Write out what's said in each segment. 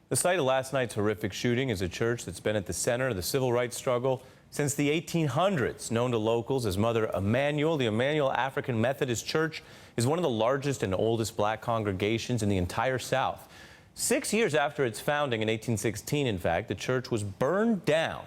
The site of last night's horrific shooting is a church that's been at the center of the civil rights struggle since the 1800s. Known to locals as Mother Emanuel, the Emanuel African Methodist Church is one of the largest and oldest black congregations in the entire South. 6 years after its founding in 1816, in fact, the church was burned down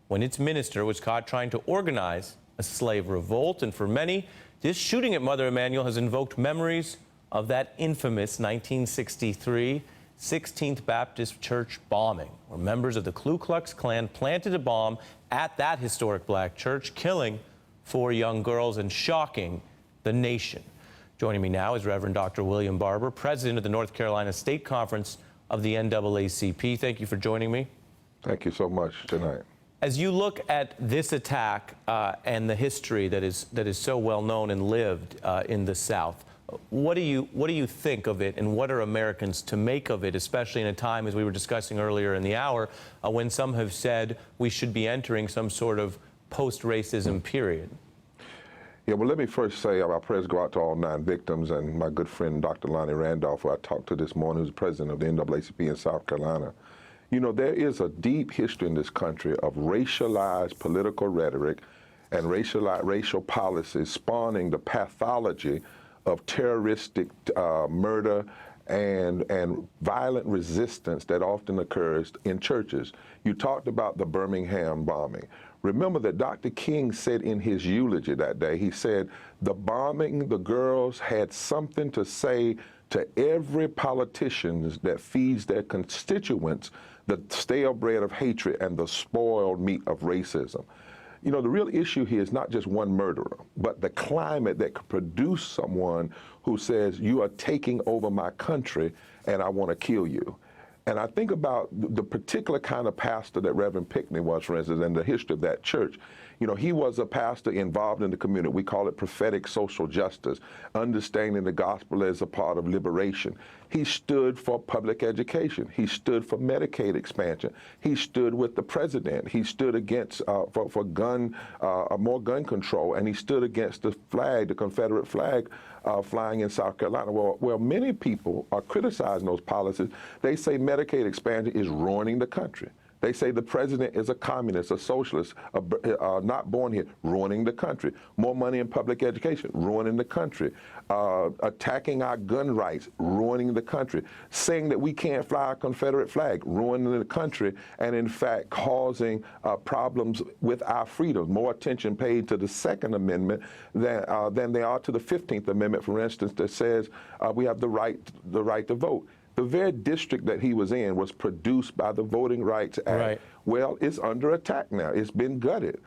when its minister was caught trying to organize a slave revolt. And for many, this shooting at Mother Emanuel has invoked memories of that infamous 1963 16th Baptist Church bombing, where members of the Ku Klux Klan planted a bomb at that historic black church, killing 4 young girls and shocking the nation. Joining me now is Reverend Dr. William Barber, president of the North Carolina State Conference of the NAACP. Thank you for joining me. Thank you so much tonight. As you look at this attack and the history that is so well known and lived in the South, what do you think of it, and what are Americans to make of it, especially in a time, as we were discussing earlier in the hour, when some have said we should be entering some sort of post-racism period? Yeah, well, let me first say our prayers go out to all 9 victims and my good friend Dr. Lonnie Randolph, who I talked to this morning, who's president of the NAACP in South Carolina. You know, there is a deep history in this country of racialized political rhetoric and racial policies spawning the pathology of terroristic murder and violent resistance that often occurs in churches. You talked about the Birmingham bombing. Remember that Dr. King said in his eulogy that day, he said, the bombing, the girls had something to say to every politician that feeds their constituents the stale bread of hatred and the spoiled meat of racism. You know, the real issue here is not just one murderer, but the climate that could produce someone who says, you are taking over my country and I want to kill you. And I think about the particular kind of pastor that Reverend Pinckney was, for instance, in the history of that church. You know, he was a pastor involved in the community. We call it prophetic social justice, understanding the gospel as a part of liberation. He stood for public education. He stood for Medicaid expansion. He stood with the president. He stood against for more gun control, and he stood against the flag, the Confederate flag, flying in South Carolina. Well, many people are criticizing those policies. They say Medicaid expansion is ruining the country. They say the president is a communist, a socialist, not born here, ruining the country. More money in public education, ruining the country. Attacking our gun rights, ruining the country. Saying that we can't fly our Confederate flag, ruining the country, and in fact causing problems with our freedoms. More attention paid to the Second Amendment than they are to the 15th Amendment, for instance, that says we have the right to vote. The very district that he was in was produced by the Voting Rights Act. Right. Well, it's under attack now. It's been gutted.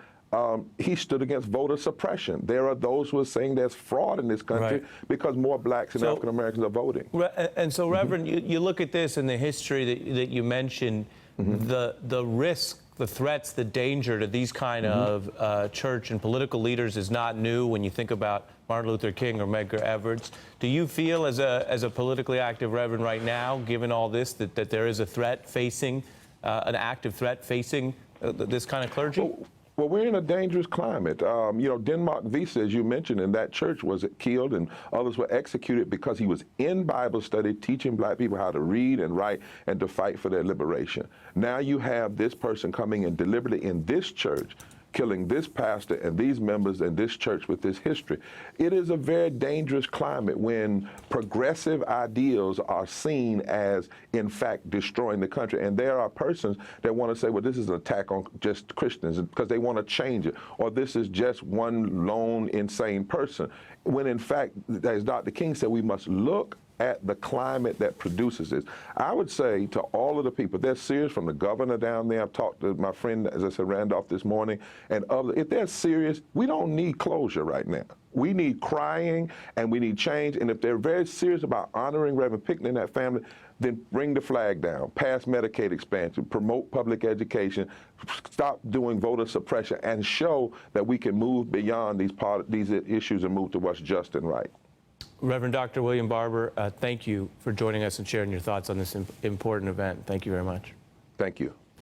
He stood against voter suppression. There are those who are saying there's fraud in this country because more blacks and African Americans are voting. And so, Reverend, you look at this and the history that you mentioned, the risk, the threats, the danger to these kind of church and political leaders is not new when you think about Martin Luther King or Medgar Evers. Do you feel, as a politically active reverend right now, given all this, that there is a threat facing, an active threat facing this kind of clergy? Well, we're in a dangerous climate. You know, Denmark Visa, as you mentioned, in that church was killed and others were executed because he was in Bible study teaching black people how to read and write and to fight for their liberation. Now you have this person coming in deliberately in this church, killing this pastor and these members in this church with this history. It is a very dangerous climate when progressive ideals are seen as, in fact, destroying the country. And there are persons that want to say, well, this is an attack on just Christians because they want to change it, or this is just one lone insane person. When, in fact, as Dr. King said, we must look at the climate that produces this. I would say to all of the people, they're serious, from the governor down there. I've talked to my friend, as I said, Randolph this morning, and others. If they're serious, we don't need closure right now. We need crying and we need change. And if they're very serious about honoring Reverend Pinckney and that family, then bring the flag down, pass Medicaid expansion, promote public education, stop doing voter suppression, and show that we can move beyond these issues and move to what's just and right. Reverend Dr. William Barber, thank you for joining us and sharing your thoughts on this important event. Thank you very much. Thank you.